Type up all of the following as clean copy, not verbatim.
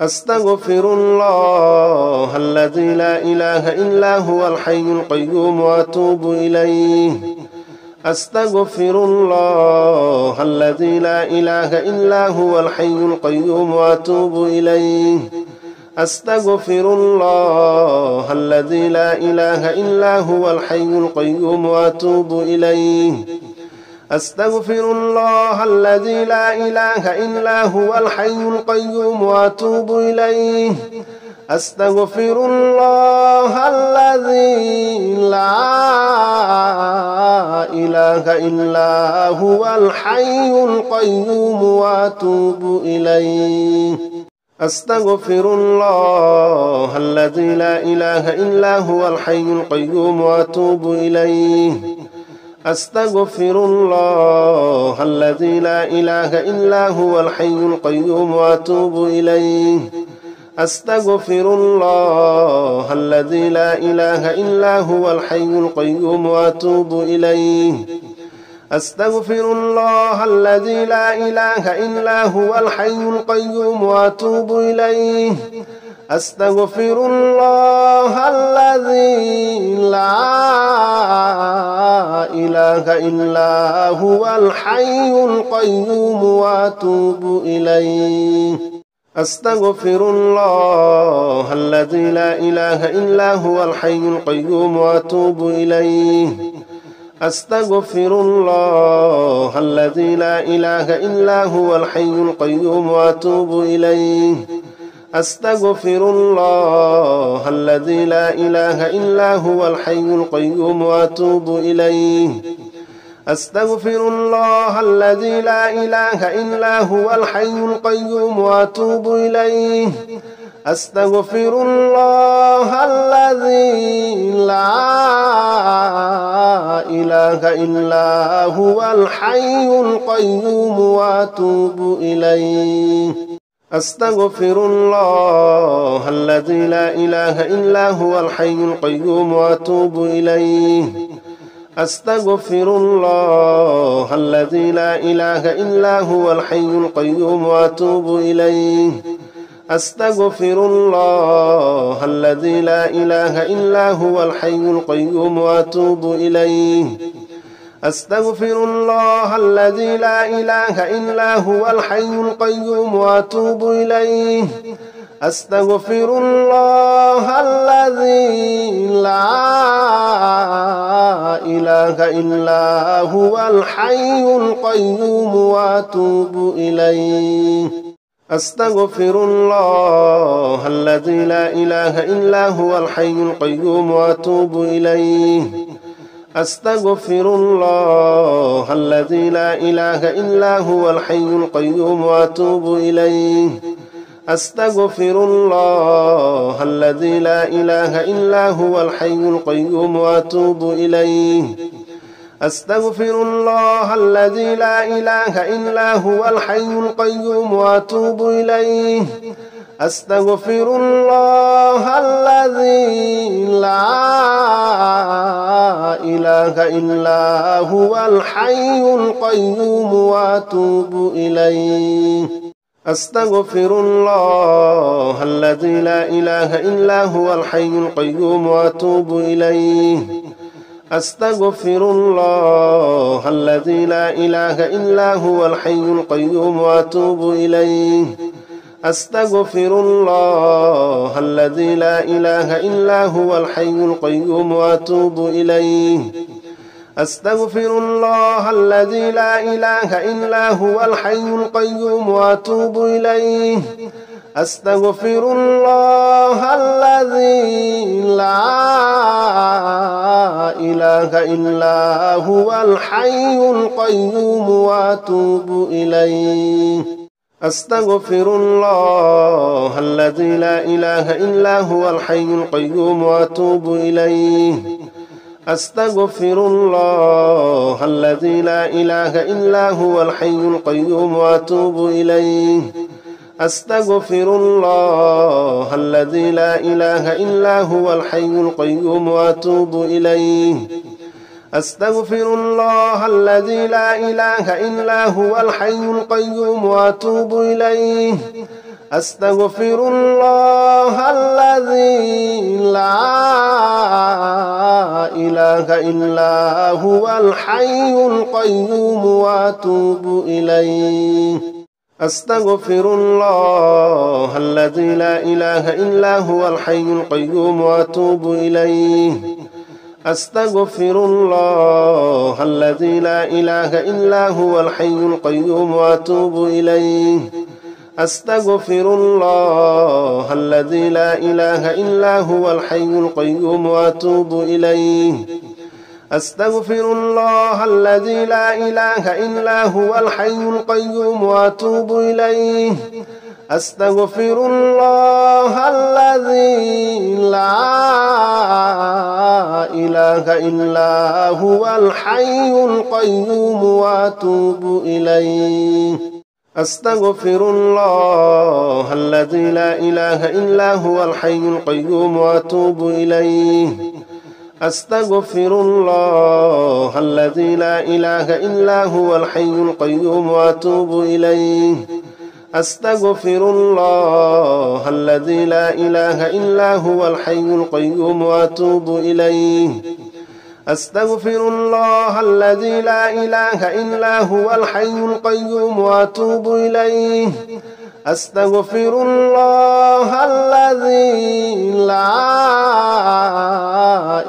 أستغفر الله الذي لا إله إلا هو الحي القيوم وأتوب إليه أستغفر الله الذي لا إله إلا هو الحي القيوم وأتوب إليه أستغفر الله الذي لا إله إلا هو الحي القيوم وأتوب إليه أستغفر الله الذي لا إله إلا هو الحي القيوم وأتوب إليه أستغفر الله الذي لا إله إلا هو الحي القيوم وأتوب إليه أستغفر الله الذي لا إله إلا هو الحي القيوم وأتوب إليه أستغفر الله الذي لا إله إلا هو الحي القيوم وأتوب إليه أستغفر الله الذي لا إله إلا هو الحي القيوم وأتوب إليه أستغفر الله الذي لا إله إلا هو الحي القيوم وأتوب إليه أستغفر الله الذي لا إله إلا هو الحي القيوم وأتوب إليه أستغفر الله الذي لا إله إلا هو الحي القيوم وأتوب إليه أستغفر الله الذي لا إله إلا هو الحي القيوم وأتوب إليه أستغفر الله الذي لا إله إلا هو الحي القيوم وأتوب إليه أستغفر الله الذي لا إله إلا هو الحي القيوم وأتوب إليه أستغفر الله الذي لا إله إلا هو الحي القيوم وأتوب إليه أستغفر الله الذي لا إله إلا هو الحي القيوم وأتوب إليه أستغفر الله الذي لا إله إلا هو الحي القيوم وأتوب إليه أستغفر الله الذي لا إله إلا هو الحي القيوم وأتوب إليه أستغفر الله الذي لا إله إلا هو الحي القيوم وأتوب إليه أستغفر الله الذي لا إله إلا هو الحي القيوم وأتوب إليه أستغفر الله الذي لا إله إلا هو الحي القيوم وأتوب إليه أستغفر الله الذي لا إله إلا هو الحي القيوم وأتوب إليه أستغفر الله الذي لا إله إلا هو الحي القيوم وأتوب إليه أستغفر الله الذي لا إله إلا هو الحي القيوم وأتوب إليه أستغفر الله الذي لا إله إلا هو الحي القيوم وأتوب إليه أستغفر الله الذي لا إله إلا هو الحي القيوم وأتوب إليه أستغفر الله الذي لا إله إلا هو الحي القيوم وأتوب إليه أستغفر الله الذي لا إله إلا هو الحي القيوم وأتوب إليه أستغفر الله الذي لا إله إلا هو الحي القيوم وأتوب إليه أستغفر الله الذي لا إله إلا هو الحي القيوم وأتوب إليه أستغفر الله الذي لا إله إلا هو الحي القيوم وأتوب إليه أستغفر الله الذي لا إله إلا هو الحي القيوم وأتوب إليه أستغفر الله الذي لا إله إلا هو الحي القيوم وأتوب إليه أستغفر الله الذي لا إله إلا هو الحي القيوم وأتوب إليه أستغفر الله الذي لا إله إلا هو الحي القيوم وأتوب إليه أستغفر الله الذي لا إله إلا هو الحي القيوم وأتوب إليه أستغفر الله الذي لا إله إلا هو الحي القيوم وأتوب إليه أستغفر الله الذي لا إله إلا هو الحي القيوم وأتوب إليه أستغفر الله الذي لا إله إلا هو الحي القيوم وأتوب إليه أستغفر الله الذي لا إله إلا هو الحي القيوم وأتوب إليه أستغفر الله الذي لا إله إلا هو الحي القيوم وأتوب إليه أستغفر الله الذي لا إله إلا هو الحي القيوم وأتوب إليه أستغفر الله الذي لا إله إلا هو الحي القيوم وأتوب إليه أستغفر الله الذي لا إله إلا هو الحي القيوم وأتوب إليه أستغفر الله الذي لا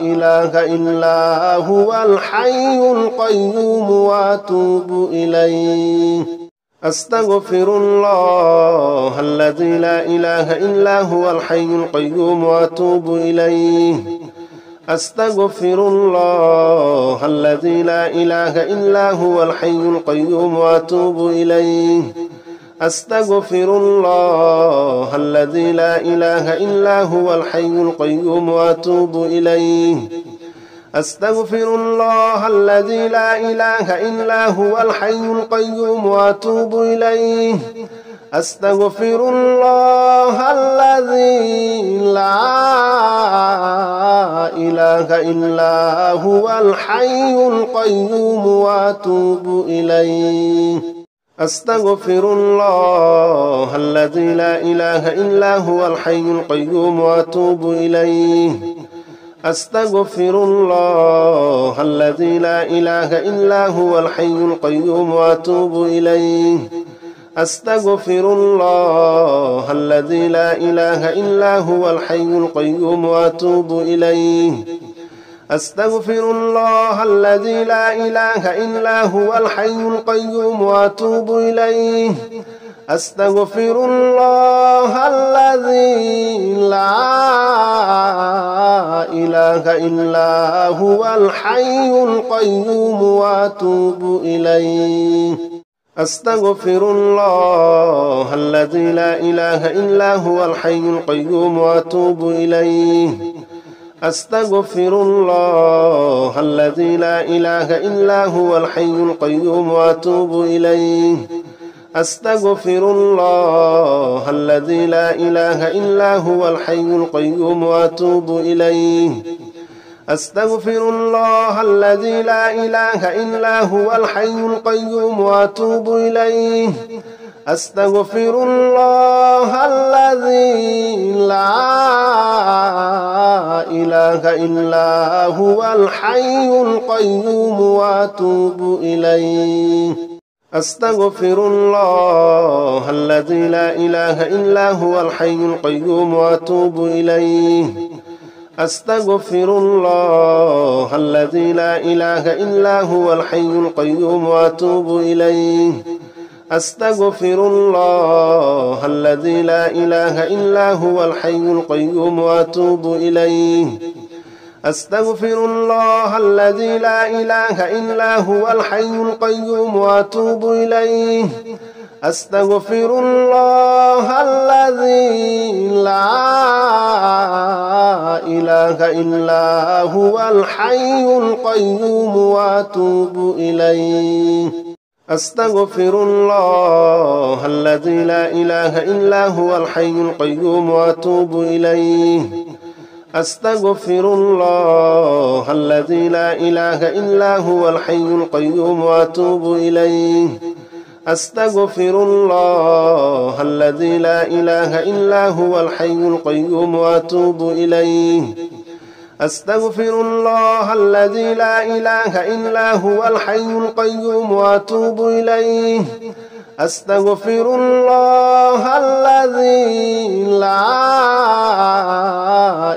إله إلا هو الحي القيوم وأتوب إليه أستغفر الله الذي لا إله إلا هو الحي القيوم وأتوب إليه أستغفر الله الذي لا إله إلا هو الحي القيوم وأتوب إليه أستغفر الله الذي لا إله إلا هو الحي القيوم وأتوب إليه أستغفر الله الذي لا إله إلا هو الحي القيوم وأتوب إليه أستغفر الله الذي لا إله إلا هو الحي القيوم وأتوب إليه أستغفر الله الذي لا إله إلا هو الحي القيوم وأتوب إليه أستغفر الله الذي لا إله إلا هو الحي القيوم وأتوب إليه أستغفر الله الذي لا إله إلا هو الحي القيوم وأتوب إليه أستغفر الله الذي لا إله إلا هو الحي القيوم وأتوب إليه أستغفر الله الذي لا إله إلا هو الحي القيوم وأتوب إليه أستغفر الله الذي لا إله إلا هو الحي القيوم وأتوب إليه أستغفر الله الذي لا إله إلا هو الحي القيوم وأتوب إليه أستغفر الله الذي لا إله إلا هو الحي القيوم وأتوب إليه أستغفر الله الذي لا إله إلا هو الحي القيوم وأتوب إليه أستغفر الله الذي لا إله إلا هو الحي القيوم وأتوب إليه أستغفر الله الذي لا إله إلا هو الحي القيوم وأتوب إليه أستغفر الله الذي لا إله إلا هو الحي القيوم وأتوب إليه أستغفر الله الذي لا إله إلا هو الحي القيوم وأتوب إليه أستغفر الله الذي لا إله إلا هو الحي القيوم وأتوب إليه أستغفر الله الذي لا إله إلا هو الحي القيوم وأتوب إليه أستغفر الله الذي لا إله إلا هو الحي القيوم وأتوب إليه أستغفر الله الذي لا إله إلا هو الحي القيوم وأتوب إليه أستغفر الله الذي لا إله إلا هو الحي القيوم وأتوب إليه أستغفر الله الذي لا إله إلا هو الحي القيوم وأتوب إليه أستغفر الله الذي لا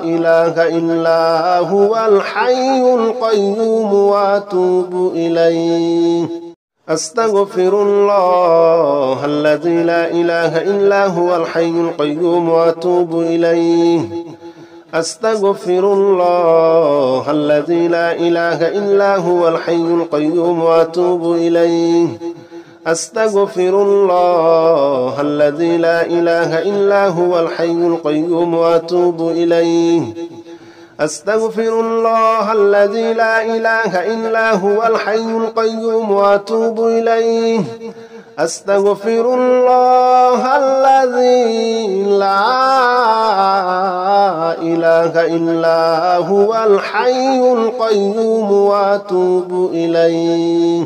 إله إلا هو الحي القيوم وأتوب إليه أستغفر الله الذي لا إله إلا هو الحي القيوم وأتوب إليه أستغفر الله الذي لا إله إلا هو الحي القيوم وأتوب إليه أستغفر الله الذي لا إله إلا هو الحي القيوم وأتوب إليه أستغفر الله الذي لا إله إلا هو الحي القيوم وأتوب إليه أستغفر الله الذي لا إله إلا هو الحي القيوم وأتوب إليه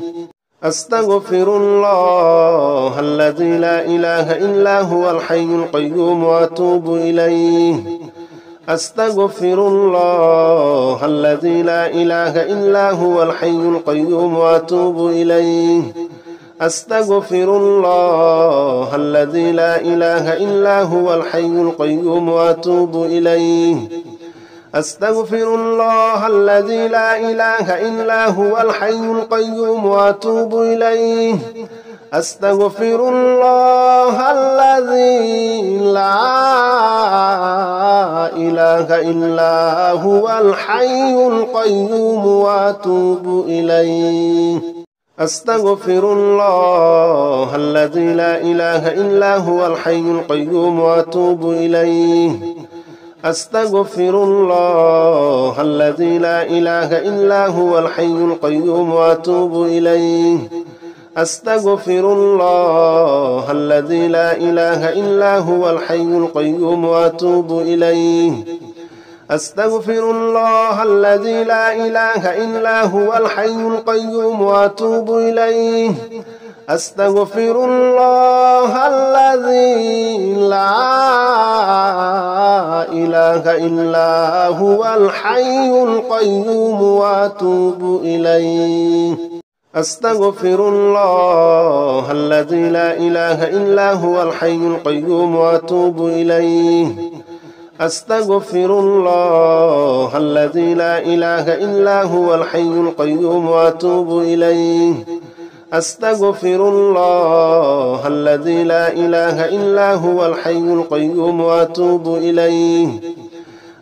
أستغفر الله الذي لا إله إلا هو الحي القيوم وأتوب إليه أستغفر الله الذي لا إله إلا هو الحي القيوم وأتوب إليه أستغفر الله الذي لا إله إلا هو الحي القيوم وأتوب إليه أستغفر الله الذي لا إله إلا هو الحي القيوم وأتوب إليه أستغفر الله الذي لا إله إلا هو الحي القيوم وأتوب إليه أستغفر الله الذي لا إله إلا هو الحي القيوم وأتوب إليه أستغفر الله الذي لا إله إلا هو الحي القيوم وأتوب إليه أستغفر الله الذي لا إله إلا هو الحي القيوم وأتوب إليه أستغفر الله الذي لا إله إلا هو الحي القيوم وأتوب إليه أستغفر الله الذي لا إله إلا هو الحي القيوم وأتوب إليه أستغفر الله الذي لا إله إلا هو الحي القيوم وأتوب إليه أستغفر الله الذي لا إله إلا هو الحي القيوم وأتوب إليه أستغفر الله الذي لا إله إلا هو الحي القيوم وأتوب إليه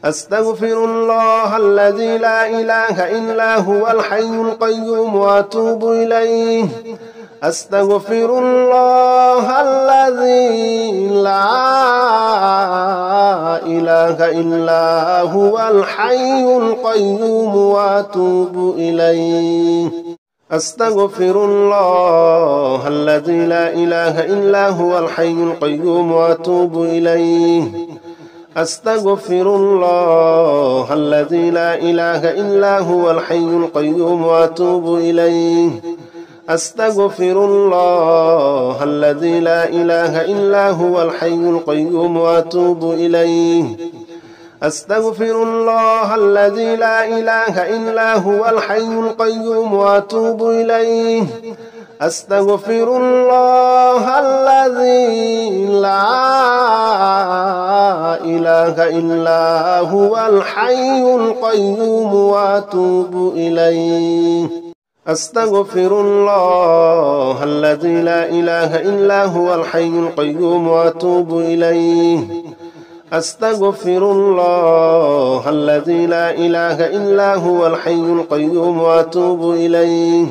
أستغفر الله الذي لا إله إلا هو الحي القيوم وأتوب إليه أستغفر الله الذي لا إله إلا هو الحي القيوم وأتوب إليه أستغفر الله الذي لا إله إلا هو الحي القيوم وأتوب إليه أستغفر الله الذي لا إله إلا هو الحي القيوم وأتوب إليه أستغفر الله الذي لا إله إلا هو الحي القيوم وأتوب إليه أستغفر الله الذي لا إله إلا هو الحي القيوم وأتوب إليه أستغفر الله الذي لا إله إلا هو الحي القيوم وأتوب إليه أستغفر الله الذي لا إله إلا هو الحي القيوم وأتوب إليه أستغفر الله الذي لا إله إلا هو الحي القيوم وأتوب إليه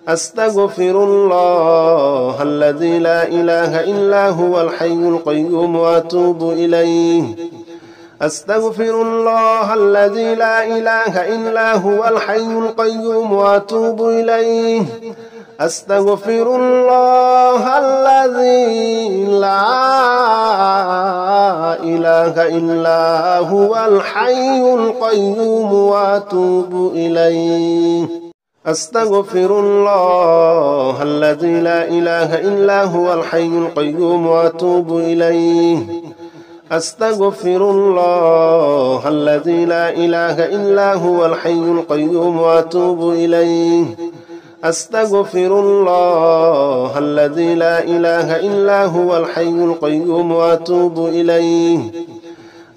أستغفر الله الذي لا إله إلا هو الحي القيوم وأتوب إليه أستغفر الله الذي لا إله إلا هو الحي القيوم وأتوب إليه أستغفر الله الذي لا إله إلا هو الحي القيوم وأتوب إليه أستغفر الله الذي لا إله إلا هو الحي القيوم وأتوب إليه. أستغفر الله الذي لا إله إلا هو الحي القيوم وأتوب إليه. أستغفر الله الذي لا إله إلا هو الحي القيوم وأتوب إليه.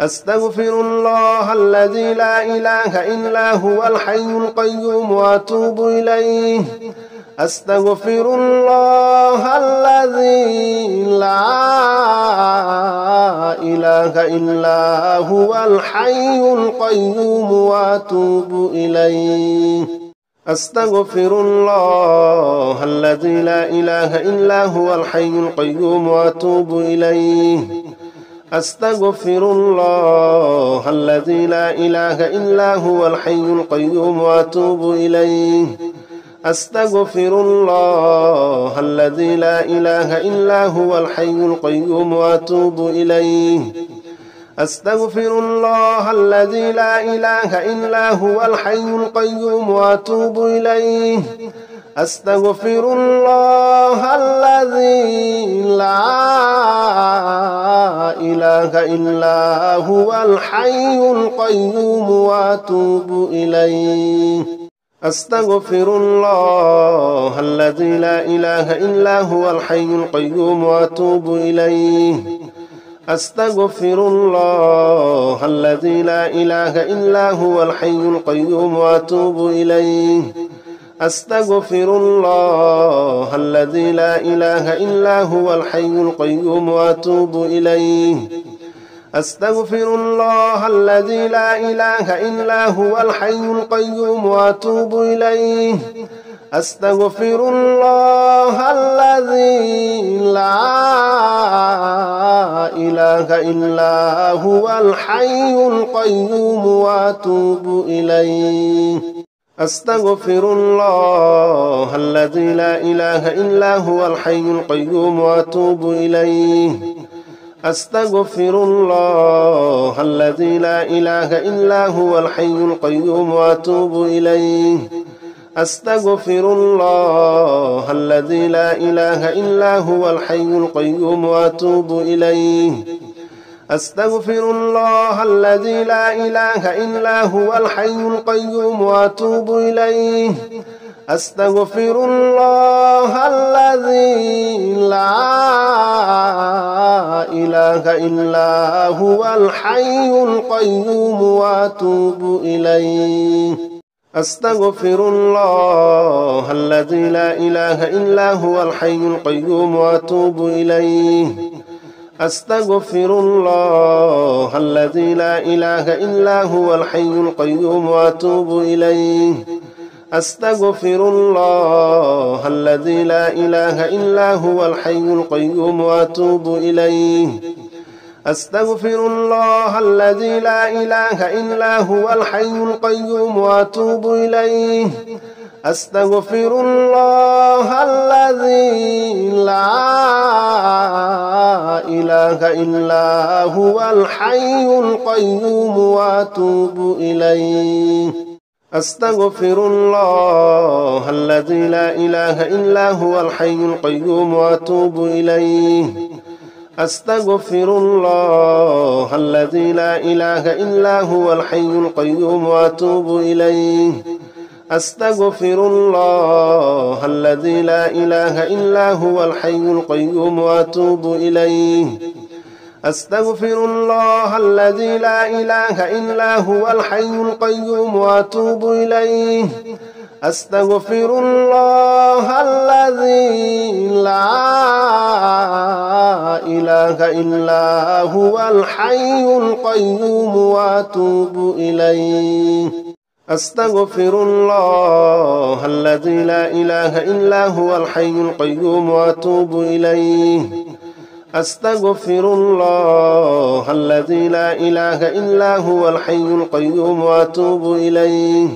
أستغفر الله الذي لا إله إلا هو الحي القيوم وأتوب إليه. أستغفر الله الذي لا إله إلا هو الحي القيوم وأتوب إليه. أستغفر الله الذي لا إله إلا هو الحي القيوم وأتوب إليه. أستغفر الله الذي لا إله إلا هو الحي القيوم وأتوب إليه. أستغفر الله الذي لا إله إلا هو الحي القيوم وأتوب إليه. أستغفر الله الذي لا إله إلا هو الحي القيوم وأتوب إليه. أستغفر الله الذي لا إله إلا هو الحي القيوم وأتوب إليه. أستغفر الله الذي لا إله إلا هو الحي القيوم وأتوب إليه. أستغفر الله الذي لا إله إلا هو الحي القيوم وأتوب إليه. أستغفر الله الذي لا إله إلا هو الحي القيوم وأتوب إليه. أستغفر الله الذي لا إله إلا هو الحي القيوم وأتوب إليه. أستغفر الله الذي لا إله إلا هو الحي القيوم وأتوب إليه. أستغفر الله الذي لا إله إلا هو الحي القيوم وأتوب إليه. أستغفر الله الذي لا إله إلا هو الحي القيوم وأتوب إليه. أستغفر الله الذي لا إله إلا هو الحي القيوم وأتوب إليه. أستغفر الله الذي لا إله إلا هو الحي القيوم وأتوب إليه. أستغفر الله الذي لا إله إلا هو الحي القيوم وأتوب إليه. أستغفر الله الذي لا إله إلا هو الحي القيوم وأتوب إليه. أستغفر الله الذي لا إله إلا هو الحي القيوم وأتوب إليه. أستغفر الله الذي لا إله إلا هو الحي القيوم وأتوب إليه. أستغفر الله الذي لا إله إلا هو الحي القيوم وأتوب إليه. أستغفر الله الذي لا إله إلا هو الحي القيوم وأتوب إليه. أستغفر الله الذي لا إله إلا هو الحي القيوم وأتوب إليه. أستغفر الله الذي لا إله إلا هو الحي القيوم وأتوب إليه. أستغفر الله الذي لا إله إلا هو الحي القيوم وأتوب إليه. أستغفر الله الذي لا إله إلا هو الحي القيوم وأتوب إليه. أستغفر الله الذي لا إله إلا هو الحي القيوم وأتوب إليه. أستغفر الله الذي لا إله إلا هو الحي القيوم وأتوب إليه. أستغفر الله الذي لا إله إلا هو الحي القيوم وأتوب إليه.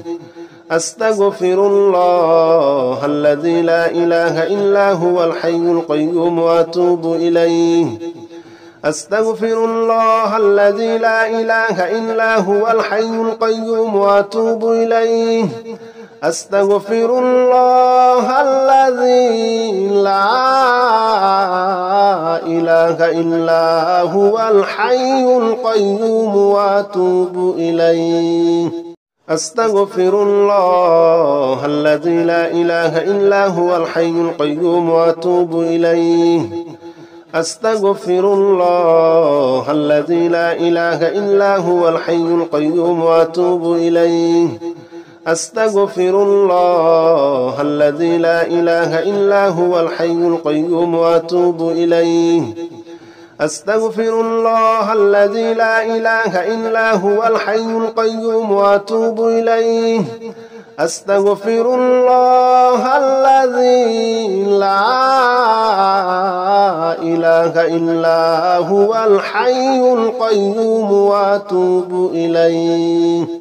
أستغفر الله الذي لا إله إلا هو الحي القيوم وأتوب إليه. أستغفر الله الذي لا إله إلا هو الحي القيوم وأتوب إليه. أستغفر الله الذي لا إله إلا هو الحي القيوم وأتوب إليه أستغفر الله الذي لا إله إلا هو الحي القيوم وأتوب إليه أستغفر الله الذي لا إله إلا هو الحي القيوم وأتوب إليه أستغفر الله الذي لا إله إلا هو الحي القيوم وأتوب إليه أستغفر الله الذي لا إله إلا هو الحي القيوم وأتوب إليه أستغفر الله الذي لا إله إلا هو الحي القيوم وأتوب إليه